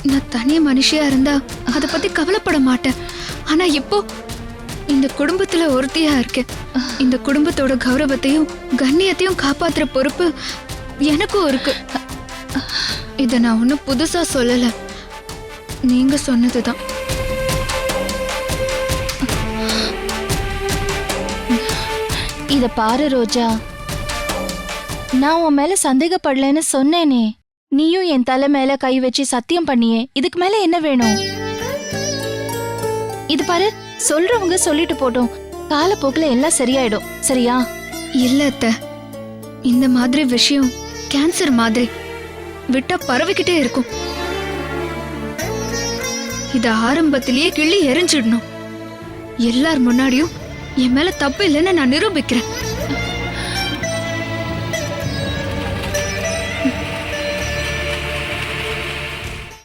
நான் தனி மனுஷியா இருந்தா அத பத்தி கவலைப்பட மாட்டேன். ஆனா இப்போ இந்த குடும்பத்துல ஒருத்தியா இருக்கேன். இந்த குடும்பத்தோட கௌரவத்தையும் கண்ணியத்தையும் காப்பாத்துற பொறுப்பு எனக்கும் இருக்கு. இத நான் ஒன்னும் புதுசா சொல்லல, நீங்க சொன்னதுதான். இத பாரு ரோஜா, நான் உன் மேல சந்தேகப்படலன்னு சொன்னேனே. நீயும் என் தலை மேல கை வச்சு சத்தியம் பண்ணியே. இதுக்கு மேல என்ன வேணும்? இது பாரு, சொல்றவங்க சொல்லிட்டு போட்டோம். காலப்போக்குல எல்லாம் சரியாயிடும். சரியா? இல்ல அத்தை, இந்த மாதிரி விஷயம் கேன்சர் மாதிரி விட்டா பரவிக்கிட்டே இருக்கும். இத ஆரம்பத்திலேயே கிள்ளி எரிஞ்சிடணும். எல்லார் முன்னாடியும் என் மேல தப்பு இல்லைன்னு நான் நிரூபிக்கிறேன்.